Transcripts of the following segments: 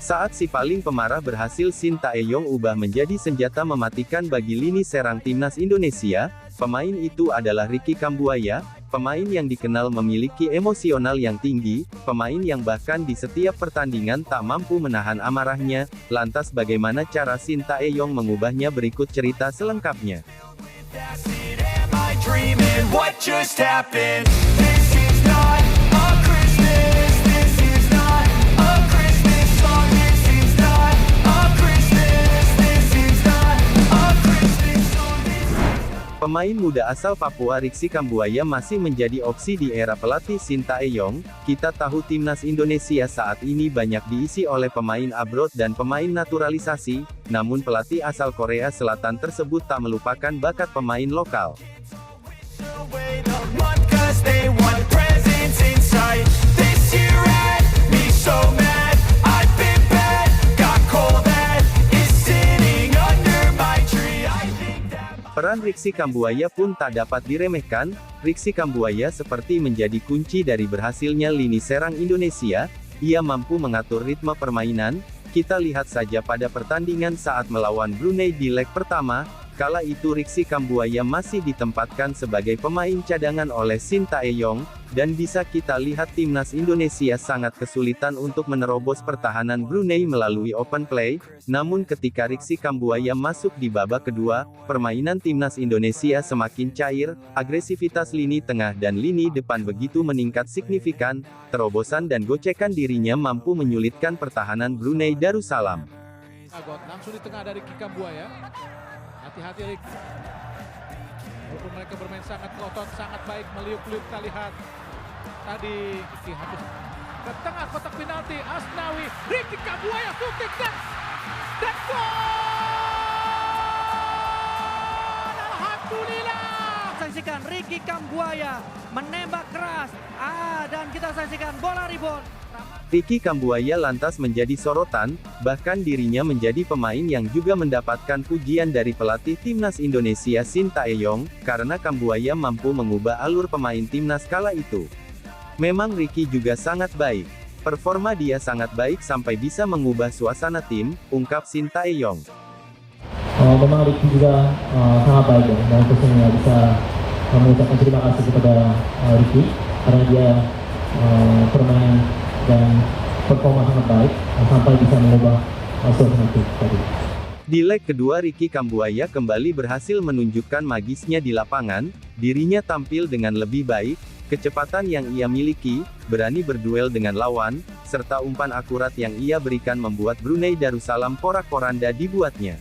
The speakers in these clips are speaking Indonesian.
Saat si paling pemarah berhasil, Shin Tae-yong ubah menjadi senjata mematikan bagi lini serang timnas Indonesia. Pemain itu adalah Ricky Kambuaya, pemain yang dikenal memiliki emosional yang tinggi, pemain yang bahkan di setiap pertandingan tak mampu menahan amarahnya. Lantas bagaimana cara Shin Tae-yong mengubahnya? Berikut cerita selengkapnya. Pemain muda asal Papua Ricky Kambuaya masih menjadi opsi di era pelatih Shin Tae-yong. Kita tahu timnas Indonesia saat ini banyak diisi oleh pemain abroad dan pemain naturalisasi, namun pelatih asal Korea Selatan tersebut tak melupakan bakat pemain lokal. Peran Ricky Kambuaya pun tak dapat diremehkan. Ricky Kambuaya seperti menjadi kunci dari berhasilnya lini serang Indonesia. Ia mampu mengatur ritme permainan. Kita lihat saja pada pertandingan saat melawan Brunei di leg pertama. Kala itu Ricky Kambuaya masih ditempatkan sebagai pemain cadangan oleh Shin Tae-yong, dan bisa kita lihat timnas Indonesia sangat kesulitan untuk menerobos pertahanan Brunei melalui open play. Namun ketika Ricky Kambuaya masuk di babak kedua, permainan timnas Indonesia semakin cair, agresivitas lini tengah dan lini depan begitu meningkat signifikan, terobosan dan gocekan dirinya mampu menyulitkan pertahanan Brunei Darussalam. Langsung di tengah dari Ricky Kambuaya. Hati-hati Rick. Walaupun mereka bermain sangat ngotot, sangat baik, meliuk-liuk. Kita lihat tadi Ricky habis ke tengah kotak penalti. Asnawi, Ricky Kambuaya shooting dan gol! Alhamdulillah. Saksikan Ricky Kambuaya menembak keras. Dan kita saksikan bola rebound. Ricky Kambuaya lantas menjadi sorotan, bahkan dirinya menjadi pemain yang juga mendapatkan pujian dari pelatih timnas Indonesia Shin Tae-yong, karena Kambuaya mampu mengubah alur pemain timnas kala itu. Memang Ricky juga sangat baik. Performa dia sangat baik sampai bisa mengubah suasana tim, ungkap Shin Tae-yong. Memang Ricky juga sangat baik ya, dan khususnya bisa mengucapkan terima kasih kepada Ricky, karena dia bermain dan performa sangat baik sampai bisa mengubah suasana tim tadi. Di leg kedua Ricky Kambuaya kembali berhasil menunjukkan magisnya di lapangan. Dirinya tampil dengan lebih baik, kecepatan yang ia miliki, berani berduel dengan lawan, serta umpan akurat yang ia berikan membuat Brunei Darussalam porak-poranda dibuatnya.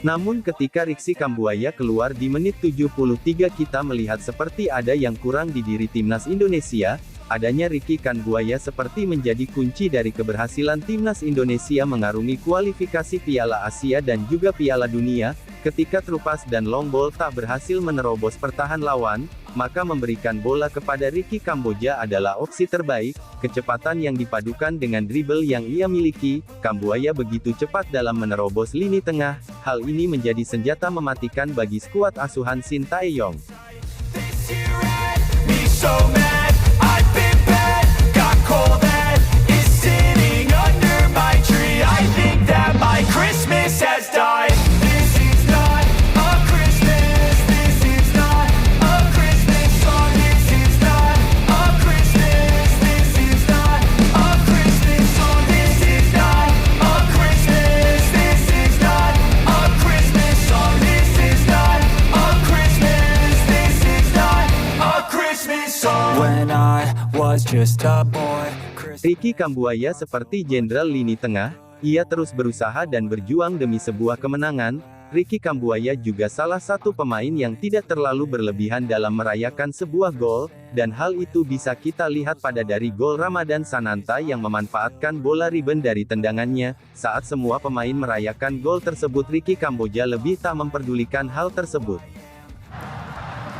Namun ketika Ricky Kambuaya keluar di menit 73 kita melihat seperti ada yang kurang di diri timnas Indonesia. Adanya Ricky Kambuaya seperti menjadi kunci dari keberhasilan timnas Indonesia mengarungi kualifikasi Piala Asia dan juga Piala Dunia. Ketika Trupas dan long ball tak berhasil menerobos pertahanan lawan, maka memberikan bola kepada Ricky Kambuaya adalah opsi terbaik. Kecepatan yang dipadukan dengan dribble yang ia miliki, Kambuaya begitu cepat dalam menerobos lini tengah. Hal ini menjadi senjata mematikan bagi skuad asuhan Shin Tae-yong. Ricky Kambuaya seperti jenderal lini tengah, ia terus berusaha dan berjuang demi sebuah kemenangan. Ricky Kambuaya juga salah satu pemain yang tidak terlalu berlebihan dalam merayakan sebuah gol, dan hal itu bisa kita lihat pada dari gol Ramadan Sananta yang memanfaatkan bola rebound dari tendangannya. Saat semua pemain merayakan gol tersebut, Ricky Kambuaya lebih tak memperdulikan hal tersebut.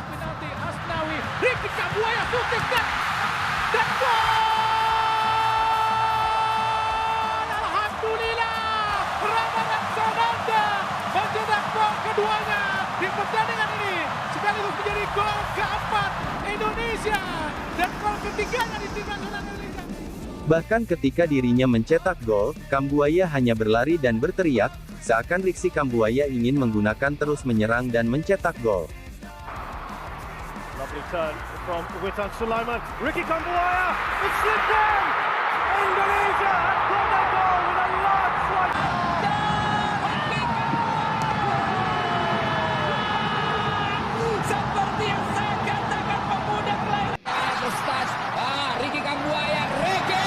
Penalti Asnawi, Ricky Ricky Kambuaya shooting dan gol! Alhamdulillah, Ramadan Sananda mencetak gol keduanya di pertandingan ini, sekaligus menjadi gol keempat Indonesia dan gol ketiganya di tim nasional Indonesia. Bahkan ketika dirinya mencetak gol, Kambuaya hanya berlari dan berteriak, seakan Ricky Kambuaya ingin menggunakan terus menyerang dan mencetak gol. Lovely turn from Witan Sulaiman. Ricky Kambuaya, it's slipped in! Indonesia has got their goal with a large swipe. Seperti yang saya katakan, pemuda kelahiran Ustaz, Ricky Kambuaya, Ricky!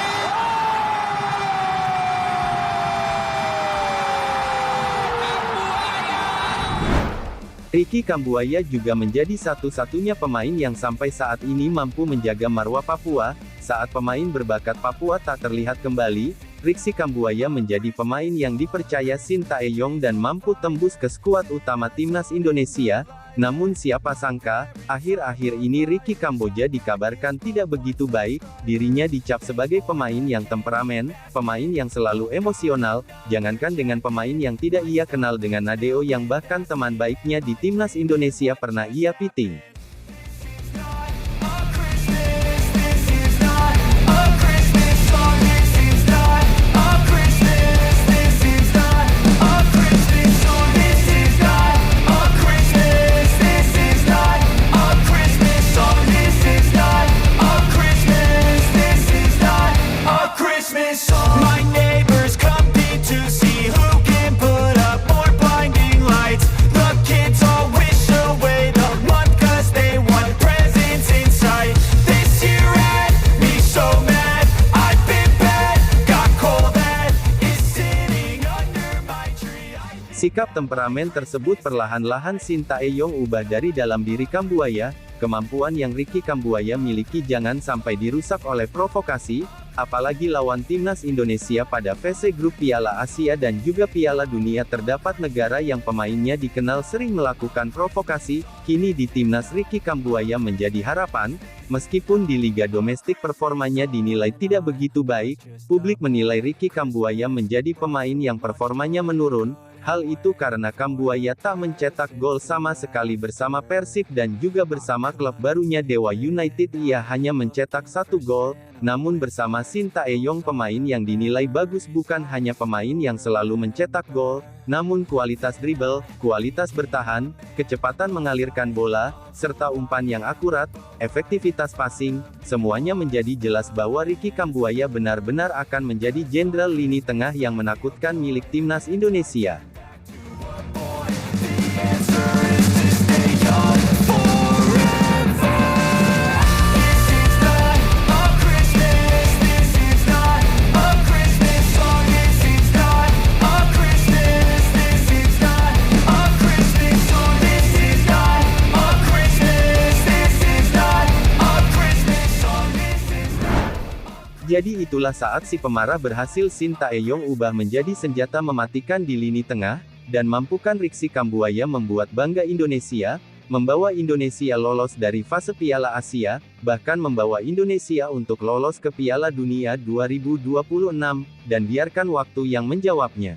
Ricky Kambuaya juga menjadi satu-satunya pemain yang sampai saat ini mampu menjaga marwah Papua. Saat pemain berbakat Papua tak terlihat kembali, Ricky Kambuaya menjadi pemain yang dipercaya Sintayong dan mampu tembus ke skuad utama timnas Indonesia. Namun siapa sangka, akhir-akhir ini Ricky Kambuaya dikabarkan tidak begitu baik, dirinya dicap sebagai pemain yang temperamen, pemain yang selalu emosional, jangankan dengan pemain yang tidak ia kenal dengan Nadeo yang bahkan teman baiknya di timnas Indonesia pernah ia piting. Sikap temperamen tersebut perlahan-lahan Sintayong ubah dari dalam diri Kambuaya. Kemampuan yang Ricky Kambuaya miliki jangan sampai dirusak oleh provokasi, apalagi lawan timnas Indonesia pada fase grup Piala Asia dan juga Piala Dunia. Terdapat negara yang pemainnya dikenal sering melakukan provokasi. Kini di timnas Ricky Kambuaya menjadi harapan. Meskipun di liga domestik performanya dinilai tidak begitu baik, publik menilai Ricky Kambuaya menjadi pemain yang performanya menurun. Hal itu karena Kambuaya tak mencetak gol sama sekali bersama Persib dan juga bersama klub barunya Dewa United ia hanya mencetak 1 gol. Namun bersama Sintayong pemain yang dinilai bagus bukan hanya pemain yang selalu mencetak gol, namun kualitas dribble, kualitas bertahan, kecepatan mengalirkan bola, serta umpan yang akurat, efektivitas passing, semuanya menjadi jelas bahwa Ricky Kambuaya benar-benar akan menjadi jenderal lini tengah yang menakutkan milik timnas Indonesia. Jadi itulah saat si pemarah berhasil Sintayong ubah menjadi senjata mematikan di lini tengah, dan mampukan Ricky Kambuaya membuat bangga Indonesia, membawa Indonesia lolos dari fase Piala Asia, bahkan membawa Indonesia untuk lolos ke Piala Dunia 2026, dan biarkan waktu yang menjawabnya.